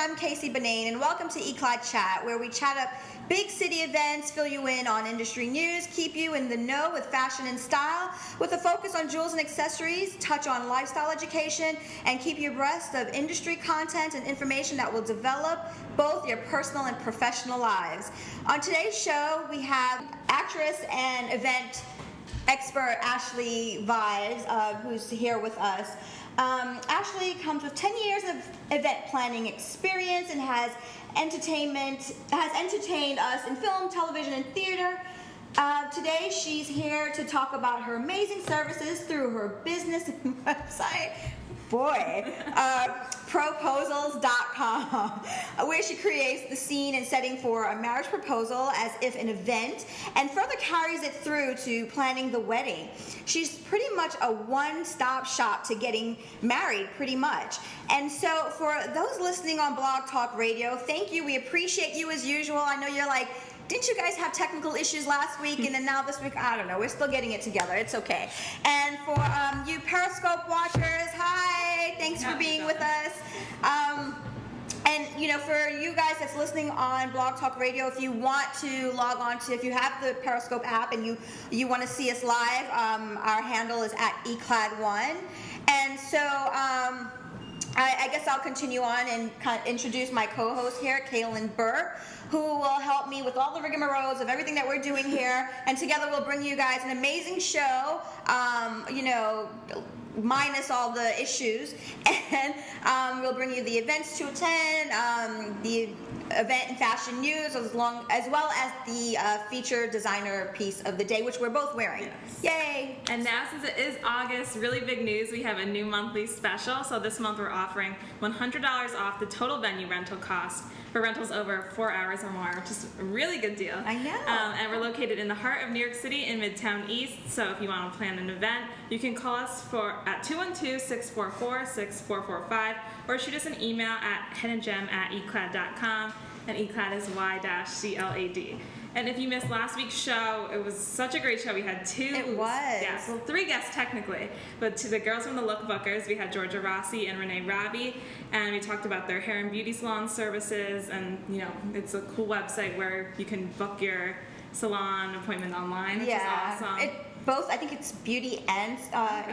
I'm Casey Benane, and welcome to Y-Clad Chat, where we chat up big city events, fill you in on industry news, keep you in the know with fashion and style, with a focus on jewels and accessories, touch on lifestyle education, and keep you abreast of industry content and information that will develop both your personal and professional lives. On today's show, we have actress and event expert Ashley Vives, who's here with us. Ashley comes with 10 years of event planning experience and has entertained us in film, television, and theater. Today she's here to talk about her amazing services through her business and website. PRO-posals.com, where she creates the scene and setting for a marriage proposal as if an event, and further carries it through to planning the wedding. She's pretty much a one-stop shop to getting married, pretty much. And so for those listening on Blog Talk Radio, thank you. We appreciate you as usual. I know you're like, didn't you guys have technical issues last week and then now this week? I don't know. We're still getting it together. It's okay. And for you Periscope watchers, hi. Thanks for being with us. And for you guys that's listening on Blog Talk Radio, if you want to log on to, if you have the Periscope app and you want to see us live, our handle is at Y-Clad1. And so I guess I'll continue on and kind of introduce my co-host here, Kaylin Burke, who will help me with all the rigmaroles of everything that we're doing here. And together we'll bring you guys an amazing show, minus all the issues. And we'll bring you the events to attend, the event and fashion news, as well as the featured designer piece of the day, which we're both wearing. Yes. Yay! And now, since it is August, really big news, we have a new monthly special. So this month we're offering $100 off the total venue rental cost for rentals over 4 hours or more, which is a really good deal. I know. And we're located in the heart of New York City in Midtown East. So if you want to plan an event, you can call us at 212-644-6445 or shoot us an email at headandgem@yclad.com. And Y-Clad is Y-CLAD. And if you missed last week's show, it was such a great show. We had three guests technically, but to the girls from the Lookbookers, we had Georgia Rossi and Renee Rabi, and we talked about their hair and beauty salon services, and it's a cool website where you can book your salon appointment online, which is awesome. I think it's beauty and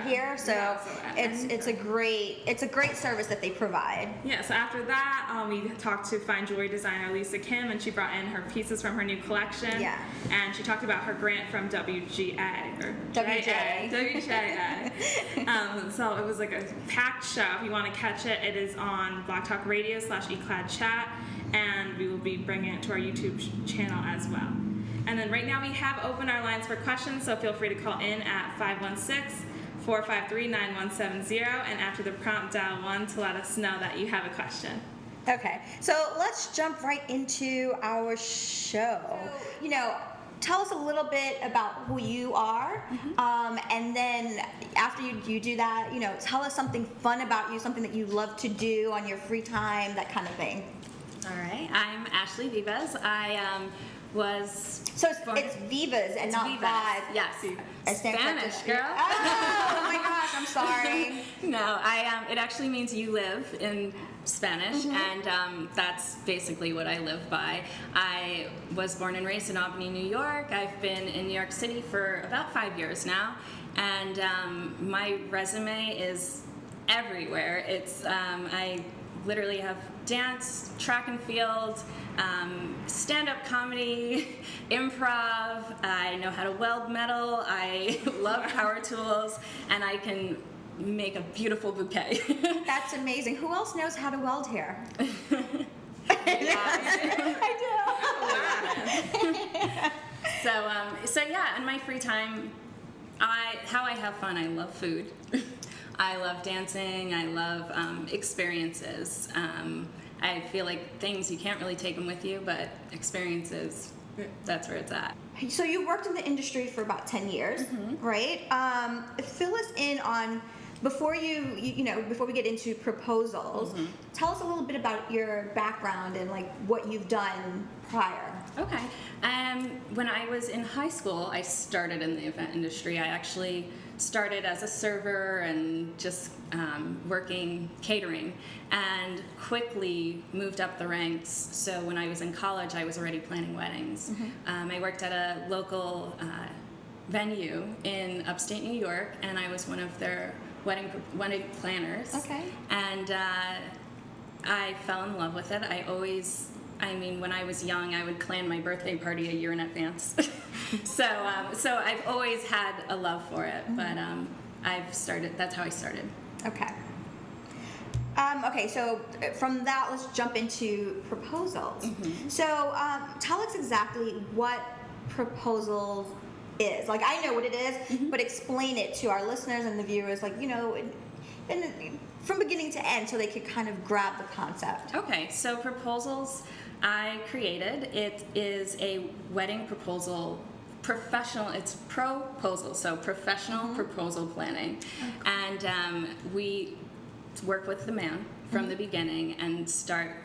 here, so it's a great service that they provide. Yeah. So after that, we talked to fine jewelry designer Lisa Kim, and she brought in her pieces from her new collection. Yeah. And she talked about her grant from WGA or WJA. So it was like a packed show. If you want to catch it, it is on Blog Talk Radio /Y-Clad Chat, and we will be bringing it to our YouTube channel as well. And then right now we have opened our lines for questions, so feel free to call in at 516-453-9170, and after the prompt, dial 1 to let us know that you have a question. Okay, so let's jump right into our show. Tell us a little bit about who you are, and then after you do that, tell us something fun about you, something that you love to do on your free time, that kind of thing. All right, I'm Ashley Vives. It's Vives and not Vives. Yes, Spanish, girl. Oh my gosh, I'm sorry. No, it actually means you live in Spanish, and that's basically what I live by. I was born and raised in Albany, New York. I've been in New York City for about 5 years now, and my resume is everywhere. I literally have dance, track and field, stand-up comedy, improv. I know how to weld metal. I love power tools, and I can make a beautiful bouquet. That's amazing. Who else knows how to weld hair? I do. So in my free time, how I have fun. I love food. I love dancing. I love experiences. I feel like things, you can't really take them with you, but experiences, that's where it's at. So you worked in the industry for about 10 years, right? Fill us in on, before before we get into proposals, tell us a little bit about your background and like what you've done prior. Okay. When I was in high school, I started in the event industry. I actually started as a server and just working catering, and quickly moved up the ranks. So when I was in college, I was already planning weddings. I worked at a local venue in upstate New York, and I was one of their wedding planners. Okay. And I fell in love with it. When I was young, I would plan my birthday party a year in advance. So I've always had a love for it, but that's how I started. Okay. Okay, so from that, let's jump into proposals. So tell us exactly what proposals is. Like, I know what it is, but explain it to our listeners and the viewers, like, from beginning to end, so they could kind of grab the concept. Okay, so proposals I created. It is a wedding proposal professional. It's PRO-posals, so professional proposal planning. And we work with the man from the beginning and start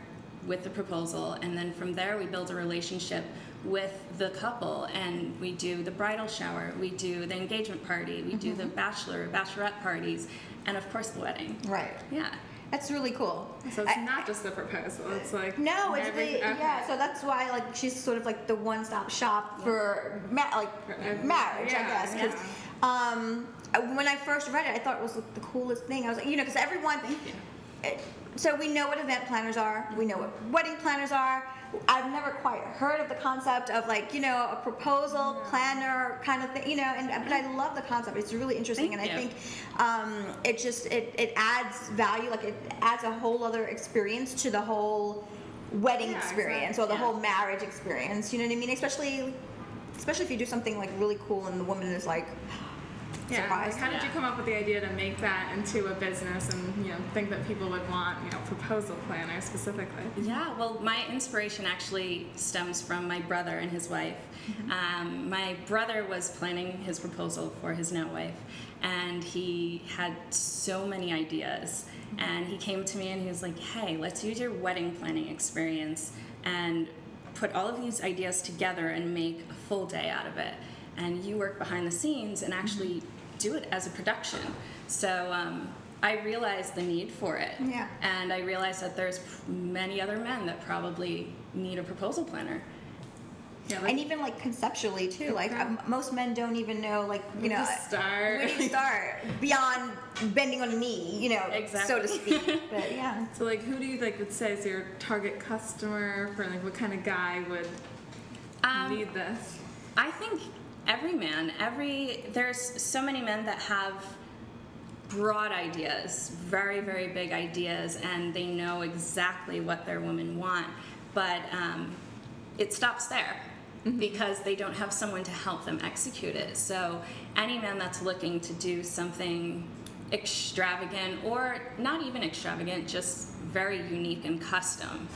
with the proposal, and then from there we build a relationship with the couple, and we do the bridal shower, we do the engagement party, we do the bachelorette parties, and of course the wedding. Right. Yeah. That's really cool. So it's not just the proposal. It's like no, it's yeah. So that's why like she's sort of like the one-stop shop for marriage, I guess. Because when I first read it, I thought it was like the coolest thing. I was like, because everyone. So we know what event planners are. We know what wedding planners are. I've never quite heard of the concept of a proposal planner kind of thing, but I love the concept. It's really interesting. Thank and you. I think it adds value, like it adds a whole other experience to the whole wedding experience or the whole marriage experience. You know what I mean? Especially if you do something like really cool and the woman is like, surprised. How did you come up with the idea to make that into a business and think that people would want proposal planners specifically? Yeah, well, my inspiration actually stems from my brother and his wife. My brother was planning his proposal for his now wife, and he had so many ideas. And he came to me and he was like, "Hey, let's use your wedding planning experience and put all of these ideas together and make a full day out of it. And you work behind the scenes and actually do it as a production." So I realized the need for it. Yeah. And I realized that there's many other men that probably need a proposal planner. Yeah, and even conceptually too, most men don't even know where do you start beyond bending on a knee, exactly. so to speak. But yeah. So who do you would say is your target customer for what kind of guy would need this? I think every man, there's so many men that have broad ideas, very, very big ideas, and they know exactly what their women want, but it stops there because they don't have someone to help them execute it. So any man that's looking to do something extravagant, or not even extravagant, just very unique and custom,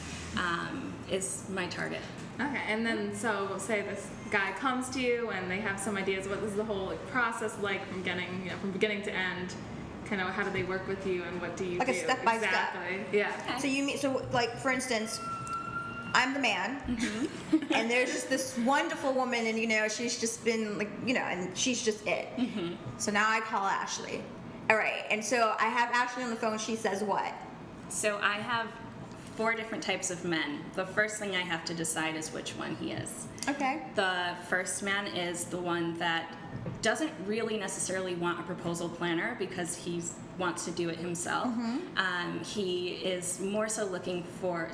is my target. Okay, and then so we'll say this guy comes to you and they have some ideas. What is the whole process like from beginning to end? Kind of how do they work with you and what do you do? A step by step. Exactly. Yeah. So for instance, I'm the man, and there's just this wonderful woman, and she's just been and she's just it. So now I call Ashley. All right, and so I have Ashley on the phone. She says what? So I have 4 different types of men. The first thing I have to decide is which one he is. Okay. The first man is the one that doesn't really necessarily want a proposal planner because he wants to do it himself. He is more so looking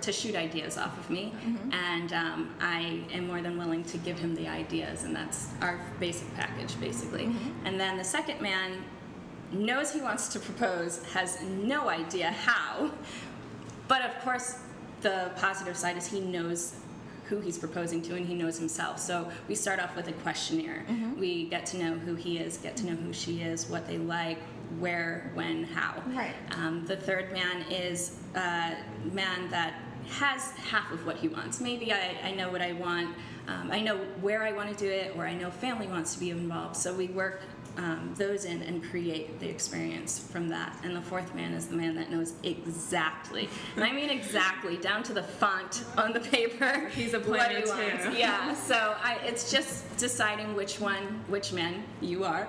to shoot ideas off of me, and I am more than willing to give him the ideas, and that's our basic package, basically. And then the second man knows he wants to propose, has no idea how, but of course the positive side is he knows who he's proposing to and he knows himself. So we start off with a questionnaire. We get to know who he is, get to know who she is, what they like, where, when, how. Right. The third man is a man that has half of what he wants. Maybe I know what I want, I know where I want to do it, or I know family wants to be involved. So we work those in and create the experience from that. And the fourth man is the man that knows exactly, and I mean exactly, down to the font on the paper. He's a what planner he wants. too. Yeah, so it's just deciding which man you are,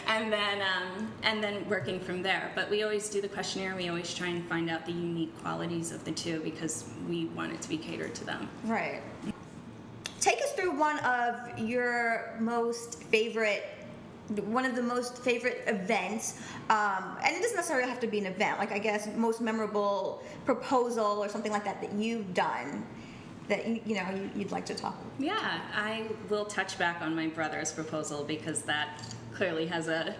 and then working from there. But we always do the questionnaire. We always try and find out the unique qualities of the two because we want it to be catered to them. Right. Take us through one of the most favorite events, and it doesn't necessarily have to be an event, like I guess most memorable proposal or something like that you've done that you'd like to talk about. Yeah, I will touch back on my brother's proposal because that clearly has a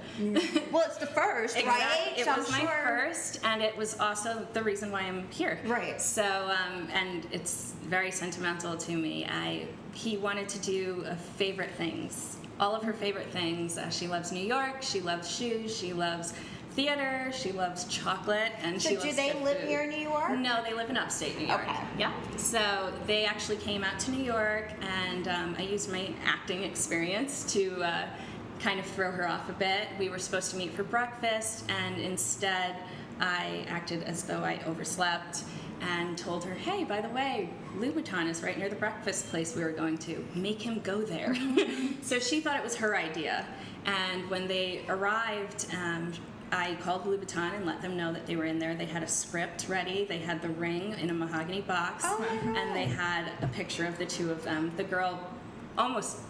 well, it's the first, right? It was my first, and it was also the reason why I'm here. Right. So, and it's very sentimental to me. He wanted to do favorite things, all of her favorite things. She loves New York. She loves shoes. She loves theater. She loves chocolate, and so she loves do they good live food. here in New York? No, they live in upstate New York. Okay. Yeah. So they actually came out to New York, and I used my acting experience to kind of throw her off a bit. We were supposed to meet for breakfast, and instead I acted as though I overslept and told her, hey, by the way, Louboutin is right near the breakfast place we were going to. Make him go there. So she thought it was her idea. And when they arrived, I called Louboutin and let them know that they were in there. They had a script ready. They had the ring in a mahogany box. Oh my God. And they had a picture of the two of them. The girl almost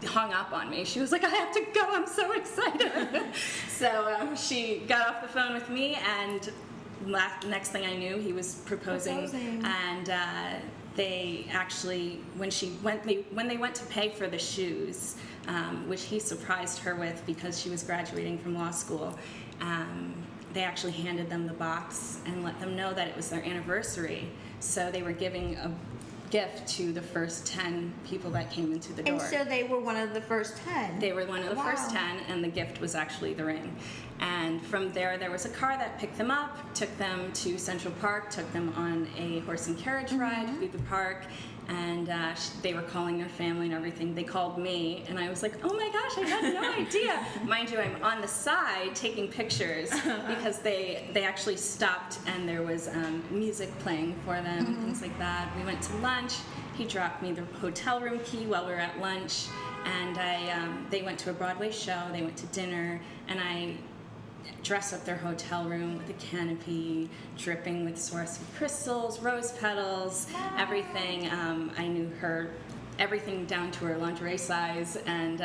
hung up on me. She was like, I have to go, I'm so excited. So she got off the phone with me, and next thing I knew, he was proposing. And they actually, when they went to pay for the shoes, which he surprised her with because she was graduating from law school, they actually handed them the box and let them know that it was their anniversary. So they were giving a gift to the first 10 people that came into the door. And so they were one of the first 10. They were one of the first 10, and the gift was actually the ring. And from there was a car that picked them up, took them to Central Park, took them on a horse and carriage ride through the park, and they were calling their family and everything. They called me, and I was like, oh my gosh, I had no idea. Mind you, I'm on the side taking pictures because they actually stopped, and there was music playing for them and things like that. We went to lunch. He dropped me the hotel room key while we were at lunch, and they went to a Broadway show. They went to dinner, and I dress up their hotel room with a canopy dripping with Swarovski crystals, rose petals, everything. I knew her everything down to her lingerie size, and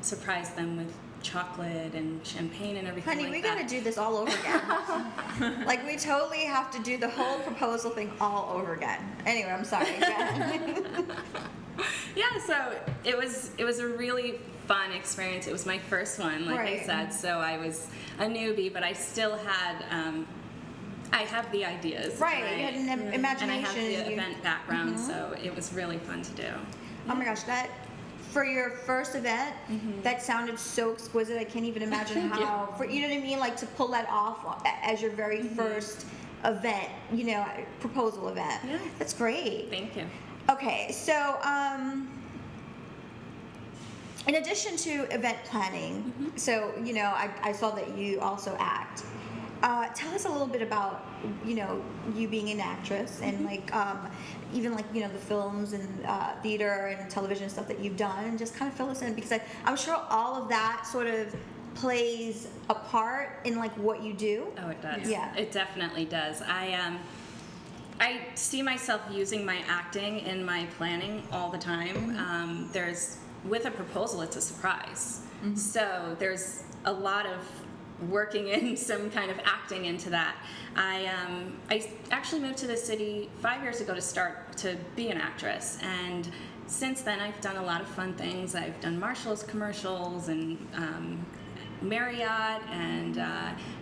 surprised them with chocolate and champagne and everything. Honey, like we that. gotta do this all over again. Like, we totally have to do the whole proposal thing all over again. Anyway, I'm sorry. Yeah, so it was a really fun experience. It was my first one, like I said, so I was a newbie, but I still had I have the ideas. Right, you had an imagination. And I have the event background, so it was really fun to do. Oh my gosh, that for your first event, that sounded so exquisite. I can't even imagine how. You know what I mean? Like, to pull that off as your very first event, proposal event. Yeah. That's great. Thank you. Okay, so in addition to event planning, so I saw that you also act. Tell us a little bit about you being an actress and even the films and theater and television stuff that you've done, and just kind of fill us in, because I'm sure all of that sort of plays a part in what you do. Oh, it does. Yeah, it definitely does. I see myself using my acting in my planning all the time. With a proposal, it's a surprise. So there's a lot of working in some kind of acting into that. I actually moved to the city 5 years ago to be an actress, and since then I've done a lot of fun things. I've done Marshall's commercials and Marriott, and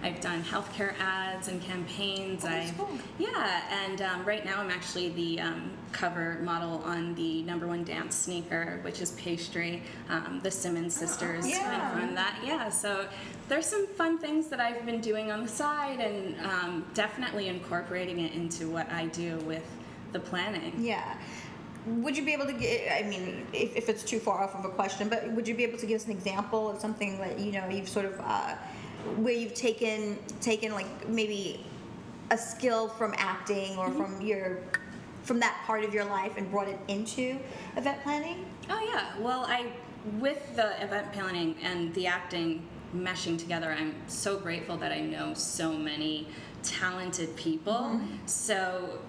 I've done healthcare ads and campaigns. Cool. Yeah, and right now I'm actually the cover model on the #1 dance sneaker, which is pastry. The Simmons sisters went from that. Yeah, so there's some fun things that I've been doing on the side, and definitely incorporating it into what I do with the planning. Yeah. would you be able to get, I mean, if it's too far off of a question, but would you be able to give us an example of something that, you've sort of, where you've taken like maybe a skill from acting or from that part of your life and brought it into event planning? Oh yeah, well, with the event planning and the acting meshing together, I'm so grateful that I know so many talented people. So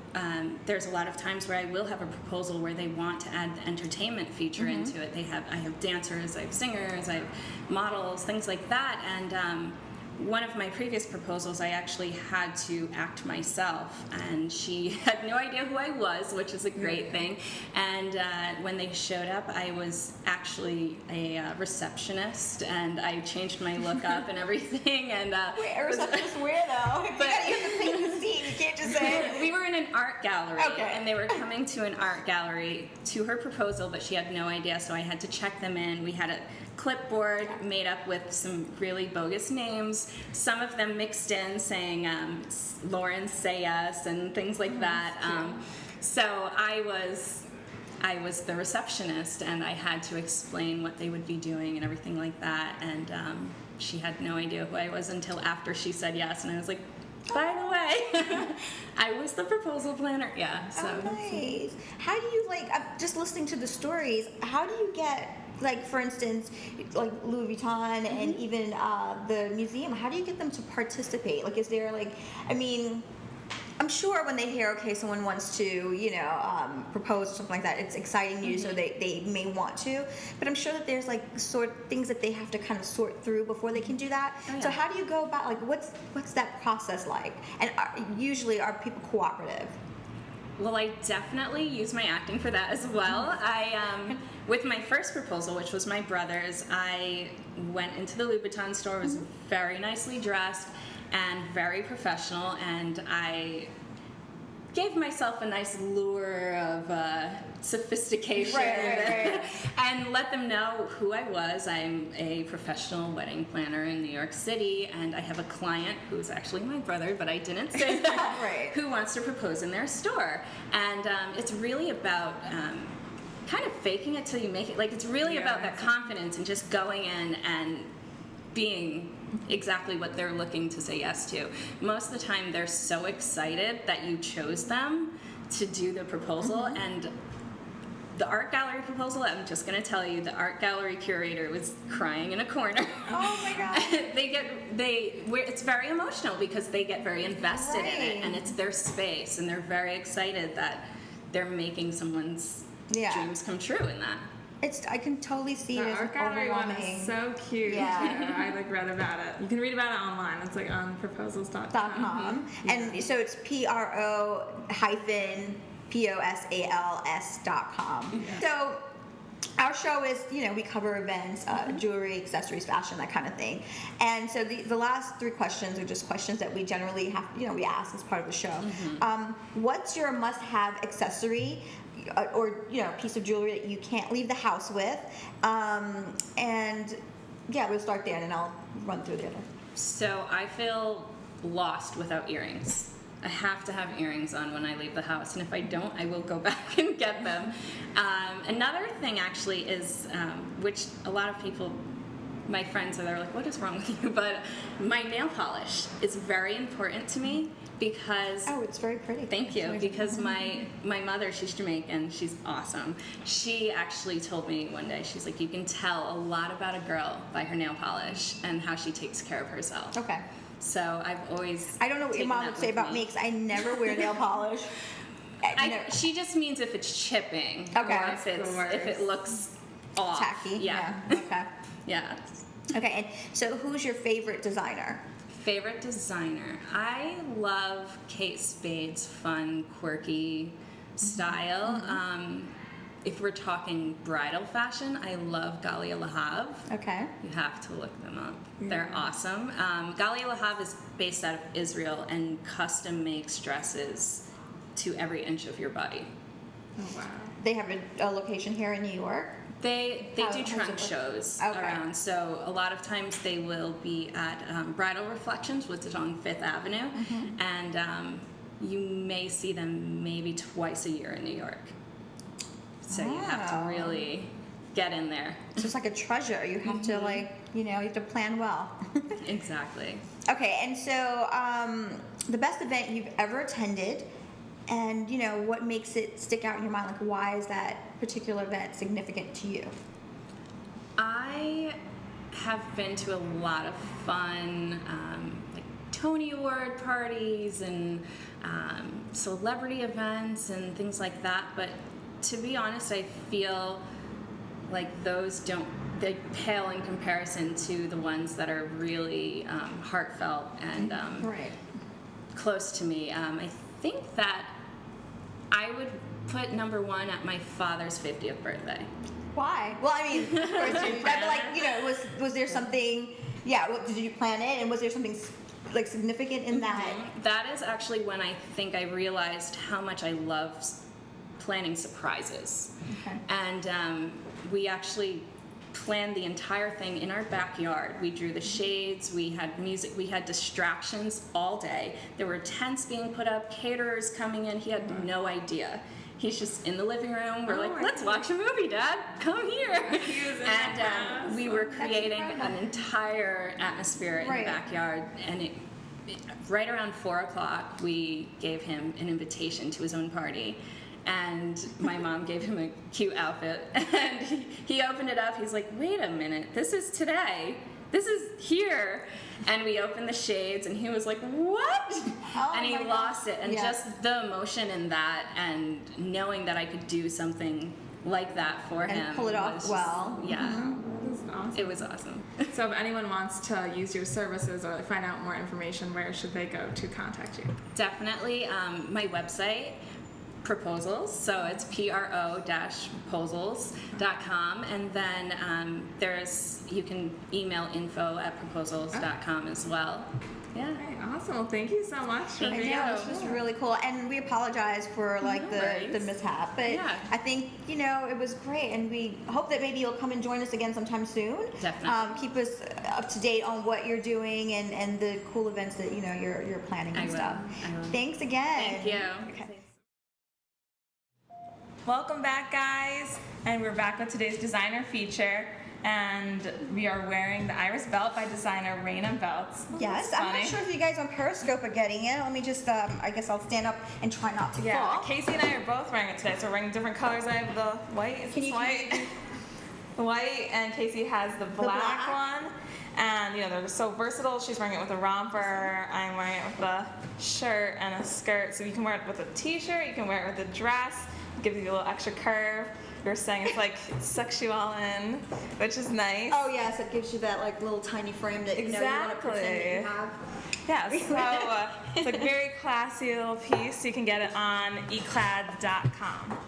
there's a lot of times where I will have a proposal where they want to add the entertainment feature into it. I have dancers, I have singers, I have models, things like that, and one of my previous proposals, I actually had to act myself, and she had no idea who I was, which is a great thing. And when they showed up, I was actually a receptionist, and I changed my look up and everything. And wait, a receptionist where though? But you have to take the seat. You can't just say. We were in an art gallery, okay. And they were coming to an art gallery to her proposal, but she had no idea, so I had to check them in. We had a clipboard made up with some really bogus names, some of them mixed in saying Lauren say yes and things like that. So I was the receptionist, and I had to explain what they would be doing and everything like that, and she had no idea who I was until after she said yes, and I was like, by the way, I was the proposal planner. Yeah. So. Oh, nice. How do you just listening to the stories, how do you get, like, for instance, like Louis Vuitton and even the museum, how do you get them to participate? Like, is there I'm sure when they hear, okay, someone wants to, propose or something like that, it's exciting news, so they may want to. But I'm sure that there's things that they have to kind of sort through before they can do that. Oh, yeah. So how do you go about, what's that process like? And usually are people cooperative? Well, I definitely use my acting for that as well. With my first proposal, which was my brother's, I went into the Louboutin store, was very nicely dressed and very professional, and I gave myself a nice lure of sophistication and let them know who I was. I'm a professional wedding planner in New York City, and I have a client who's actually my brother, but I didn't say that, who wants to propose in their store. And it's really about kind of faking it till you make it. Like, it's really about that confidence and just going in and being exactly what they're looking to say yes to. Most of the time they're so excited that you chose them to do the proposal, and the art gallery proposal, I'm just going to tell you, the art gallery curator was crying in a corner. Oh my God. It's very emotional because they get very invested in it, and it's their space, and they're very excited that they're making someone's dreams come true in that. I can totally see it as art gallery one overwhelming. is so cute. Yeah. I read about it. You can read about it online. It's on proposals.com. And so it's PRO-posals.com. Yeah. So our show is, we cover events, jewelry, accessories, fashion, that kind of thing. And so the last 3 questions are just questions that we generally have, we ask as part of the show. What's your must-have accessory or piece of jewelry that you can't leave the house with? And we'll start there, and then I'll run through the other. So I feel lost without earrings. I have to have earrings on when I leave the house, and if I don't, I will go back and get them. Another thing actually is, which a lot of people, my friends, they're like, what is wrong with you? But my nail polish is very important to me because... Oh, it's very pretty. Thank you. Because my mother, she's Jamaican, she's awesome. She actually told me one day, she's like, you can tell a lot about a girl by her nail polish and how she takes care of herself. Okay. So I've always... I don't know what your mom would say about me because I never wear nail polish. She just means if it's chipping. Okay. Or if it looks off. Tacky. Yeah. Okay. Yeah. Okay, and so who's your favorite designer? Favorite designer? I love Kate Spade's fun, quirky style. If we're talking bridal fashion, I love Galia Lahav. Okay. You have to look them up. They're awesome. Galia Lahav is based out of Israel and custom makes dresses to every inch of your body. Oh, wow. They have a location here in New York? They do trunk shows around, so a lot of times they will be at Bridal Reflections, which is on 5th Avenue, and you may see them maybe twice a year in New York. So you have to really get in there. So it's like a treasure. You have to you have to plan well. Exactly. Okay, and so the best event you've ever attended, and what makes it stick out in your mind? Like, why is that particular event significant to you? I have been to a lot of fun, like Tony Award parties and celebrity events and things like that. But to be honest, I feel like they pale in comparison to the ones that are really heartfelt and close to me. I think that I would put number one at my father's 50th birthday. Why? Well, I mean, of course you but was there something? Yeah, did you plan it, and was there something like significant in that? That is actually when I think I realized how much I love planning surprises. Okay. And we actually planned the entire thing in our backyard. We drew the shades, we had music, we had distractions all day. There were tents being put up, caterers coming in. He had no idea. He's just in the living room. We're let's watch a movie, Dad. Come here. And we were creating an entire atmosphere in the backyard. And right around 4 o'clock, we gave him an invitation to his own party. And my mom gave him a cute outfit. And he opened it up. He's like, wait a minute. This is today. This is here. And we opened the shades, and he was like, what? And he lost it. And just the emotion in that, and knowing that I could do something like that for him. And pull it off well. Yeah. That was awesome. It was awesome. So if anyone wants to use your services or find out more information, where should they go to contact you? Definitely my website, PRO-posals, so it's PRO-posals.com, and then you can email info@PRO-posals.com as well. Yeah. Okay, awesome. Well, thank you so much. Thank you. This was really cool, and we apologize for the mishap, but I think it was great, and we hope that maybe you'll come and join us again sometime soon. Definitely. Keep us up to date on what you're doing and the cool events that you're planning and stuff. I will. Thanks again. Thank you. Okay. Welcome back, guys, and we're back with today's designer feature, and we are wearing the Iris belt by Designer Raina Belts. Yes, I'm not sure if you guys on Periscope are getting it. Let me just, I guess I'll stand up and try not to fall. Casey and I are both wearing it today, so we're wearing different colors. I have the white, the white, and Casey has the black one. And they're so versatile. She's wearing it with a romper. I'm wearing it with a shirt and a skirt. So you can wear it with a t-shirt. You can wear it with a dress. It gives you a little extra curve. You're saying it sucks you all in, which is nice. Oh yes, it gives you that little tiny frame that you want to pretend that you have. Yeah, so it's a very classy little piece. You can get it on Y-Clad.com.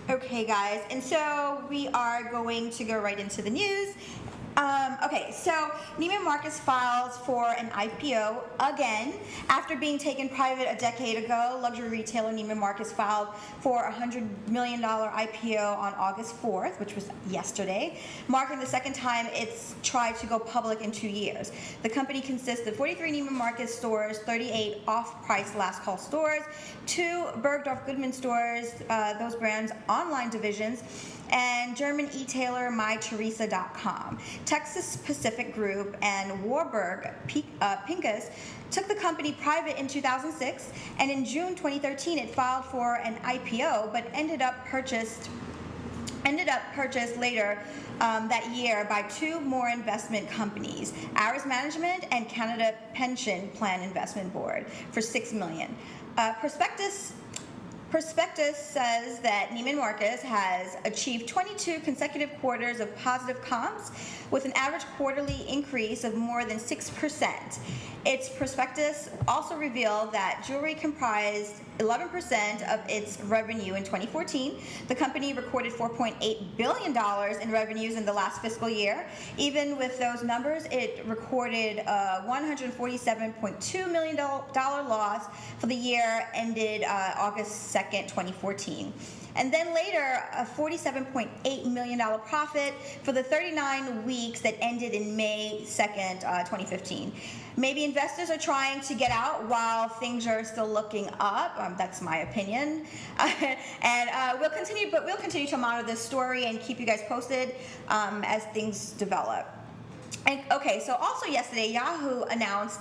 Okay, guys, and so we are going to go right into the news. Okay, so Neiman Marcus files for an IPO again. After being taken private a decade ago, luxury retailer Neiman Marcus filed for a $100 million IPO on August 4th, which was yesterday, marking the second time it's tried to go public in 2 years. The company consists of 43 Neiman Marcus stores, 38 off-price last call stores, 2 Bergdorf Goodman stores, those brands' online divisions, and German e-tailer MyTheresa.com. Texas Pacific Group and Warburg Pincus took the company private in 2006, and in June 2013 it filed for an IPO, but ended up purchased later that year by 2 more investment companies, Aris Management and Canada Pension Plan Investment Board, for $6 million. Prospectus says that Neiman Marcus has achieved 22 consecutive quarters of positive comps with an average quarterly increase of more than 6%. Its prospectus also revealed that jewelry comprised 11% of its revenue in 2014. The company recorded $4.8 billion in revenues in the last fiscal year. Even with those numbers, it recorded a $147.2 million loss for the year ended August 2nd, 2014. And then later, a $47.8 million profit for the 39 weeks that ended in May 2nd, 2015. Maybe investors are trying to get out while things are still looking up. That's my opinion. And we'll continue to monitor this story and keep you guys posted as things develop. And, okay, so also yesterday, Yahoo announced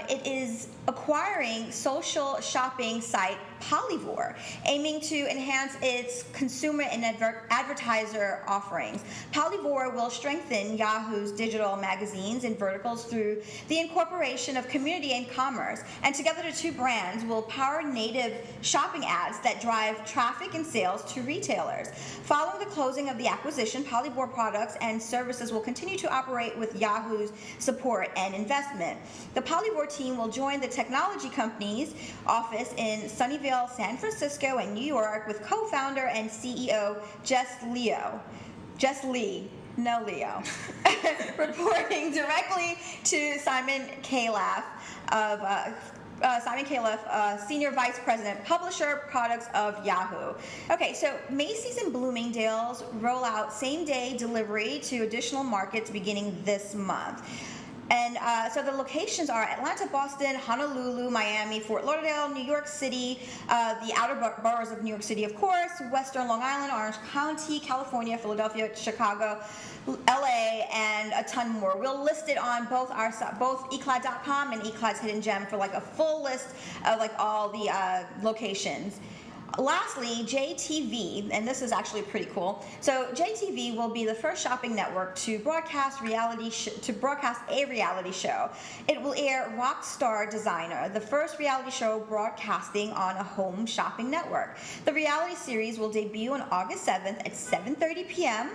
it is acquiring social shopping site Polyvore, aiming to enhance its consumer and advertiser offerings. Polyvore will strengthen Yahoo's digital magazines and verticals through the incorporation of community and commerce, and together the two brands will power native shopping ads that drive traffic and sales to retailers. Following the closing of the acquisition, Polyvore products and services will continue to operate with Yahoo's support and investment. The Polyvore team will join the technology company's office in Sunnyvale, San Francisco, and New York with co-founder and CEO Jess Lee, reporting directly to Simon Califf, Senior Vice President, Publisher Products of Yahoo. Okay, so Macy's and Bloomingdale's roll out same-day delivery to additional markets beginning this month. And so the locations are Atlanta, Boston, Honolulu, Miami, Fort Lauderdale, New York City, the outer boroughs of New York City, of course, Western Long Island, Orange County, California, Philadelphia, Chicago, LA, and a ton more. We'll list it on both Y-Clad.com and Y-Clad's Hidden Gem for like a full list of like all the locations. Lastly, JTV, and this is actually pretty cool. So JTV will be the first shopping network to broadcast a reality show. It will air Rockstar Designer, the first reality show broadcasting on a home shopping network. The reality series will debut on August 7th at 7:30 p.m.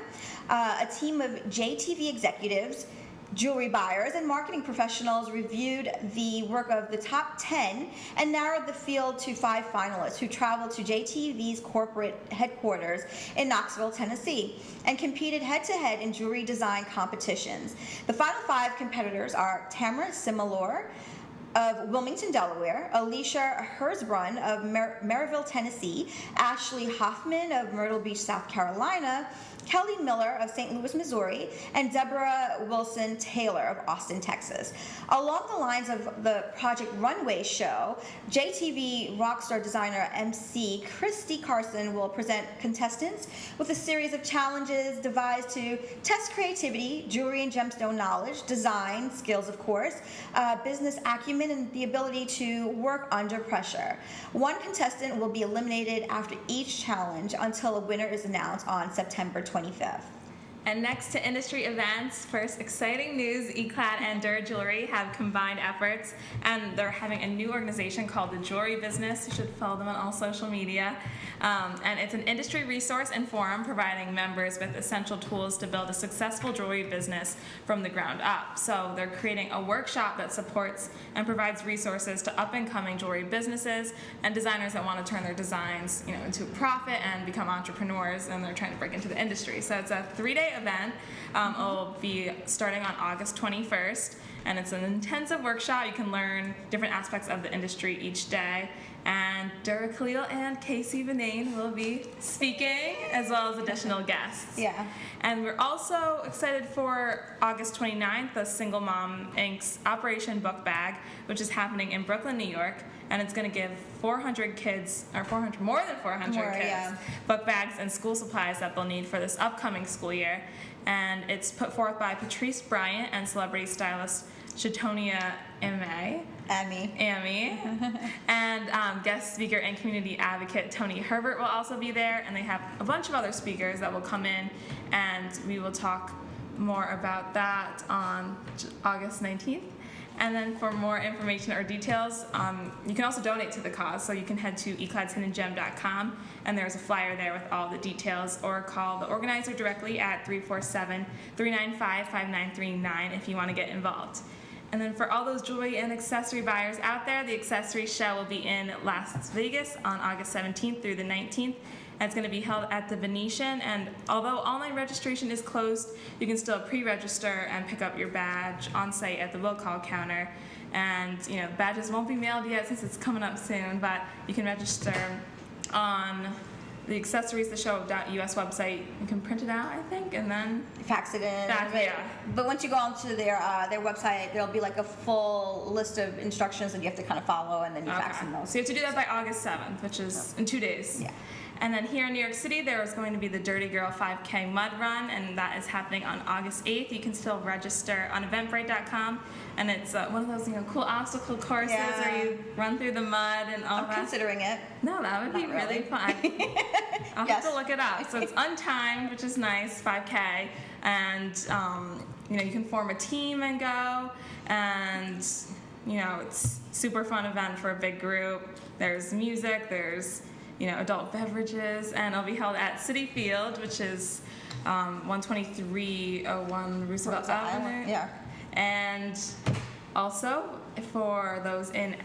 A team of JTV executives, jewelry buyers, and marketing professionals reviewed the work of the top 10 and narrowed the field to 5 finalists who traveled to JTV's corporate headquarters in Knoxville, Tennessee, and competed head-to-head in jewelry design competitions. The final 5 competitors are Tamara Similor of Wilmington, Delaware, Alicia Hersbrunn of Maryville, Tennessee, Ashley Hoffman of Myrtle Beach, South Carolina, Kelly Miller of St. Louis, Missouri, and Deborah Wilson Taylor of Austin, Texas. Along the lines of the Project Runway show, JTV Rockstar Designer MC Christy Carson will present contestants with a series of challenges devised to test creativity, jewelry and gemstone knowledge, design skills, of course, business acumen, and the ability to work under pressure. One contestant will be eliminated after each challenge until a winner is announced on September 25th. And next to industry events, first exciting news, Y-Clad and Dur Jewelry have combined efforts, and they're having a new organization called the Jewelry Business. You should follow them on all social media. And it's an industry resource and forum providing members with essential tools to build a successful jewelry business from the ground up. So they're creating a workshop that supports and provides resources to up-and-coming jewelry businesses and designers that want to turn their designs, into a profit and become entrepreneurs, and they're trying to break into the industry. So it's a 3-day event. It'll be starting on August 21st, and it's an intensive workshop. You can learn different aspects of the industry each day. And Dura Khalil and Casey Vinane will be speaking, as well as additional guests. Yeah. And we're also excited for August 29th, the Single Mom Inc.'s Operation Book Bag, which is happening in Brooklyn, New York. And it's going to give more than 400 kids book bags and school supplies that they'll need for this upcoming school year. And it's put forth by Patrice Bryant and celebrity stylist Shatonia Amy. And guest speaker and community advocate Tony Herbert will also be there. And they have a bunch of other speakers that will come in, and we will talk more about that on August 19th. And then for more information or details, you can also donate to the cause. So you can head to ycladshiddenGem.com, and there's a flyer there with all the details, or call the organizer directly at 347-395-5939 if you want to get involved. And then for all those jewelry and accessory buyers out there, the accessory show will be in Las Vegas on August 17th through the 19th. And it's going to be held at the Venetian, and although online registration is closed, you can still pre-register and pick up your badge on site at the will call counter. And badges won't be mailed yet since it's coming up soon, but you can register on the accessoriestheshow.us website. You can print it out, I think, and then fax it in. Yeah. But once you go onto their website, there'll be like a full list of instructions that you have to kind of follow, and then you fax in those. So you have to do that by August 7th, which is in 2 days. Yeah. And then here in New York City, there is going to be the Dirty Girl 5K Mud Run, and that is happening on August 8th. You can still register on Eventbrite.com, and it's one of those cool obstacle courses where you run through the mud and all that. I'm considering it. No, that would be really fun. I'll have to look it up. So it's untimed, which is nice, 5K, and you can form a team and go, and it's super fun event for a big group. There's music, there's adult beverages, and it'll be held at City Field, which is 12301 Roosevelt Avenue. Yeah. And also for those in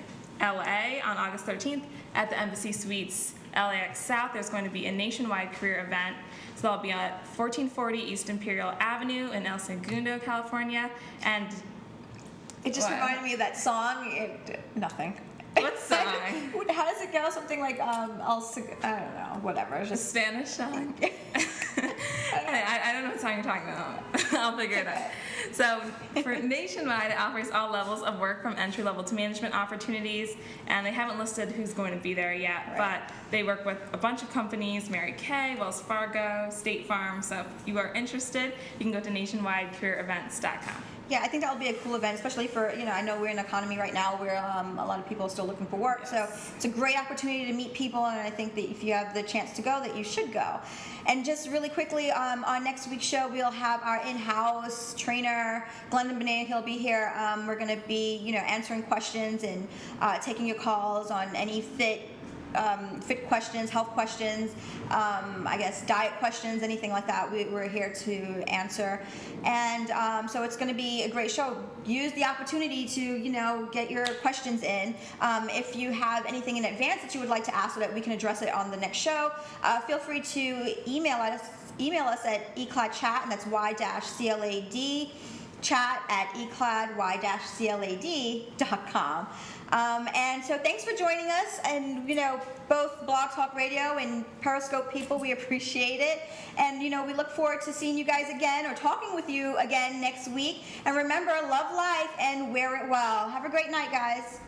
LA on August 13th at the Embassy Suites LAX South, there's going to be a nationwide career event. So that'll be at 1440 East Imperial Avenue in El Segundo, California. And it just reminded me of that song. Nothing. What song? How does it go? Something like I don't know, whatever. It's just Spanish song. I don't know what song you're talking about. I'll figure it out. So for nationwide, it offers all levels of work from entry level to management opportunities, and they haven't listed who's going to be there yet, but they work with a bunch of companies: Mary Kay, Wells Fargo, State Farm. So if you are interested, you can go to nationwidecareerevents.com. Yeah, I think that will be a cool event, especially for, I know we're in an economy right now where a lot of people are still looking for work. Yes. So it's a great opportunity to meet people, and I think that if you have the chance to go, that you should go. And just really quickly, on next week's show, we'll have our in-house trainer, Glendon Benet. He'll be here. We're going to be, answering questions and taking your calls on any fit questions, health questions, I guess diet questions, anything like that. We're here to answer. And so it's going to be a great show. Use the opportunity to, get your questions in. If you have anything in advance that you would like to ask so that we can address it on the next show, feel free to email us at Y-Clad, and that's Y-CLAD chat@eclad-y-clad.com. And so thanks for joining us, and both Blog Talk Radio and Periscope people, we appreciate it. And we look forward to seeing you guys again or talking with you again next week. And remember, love life and wear it well. Have a great night, guys.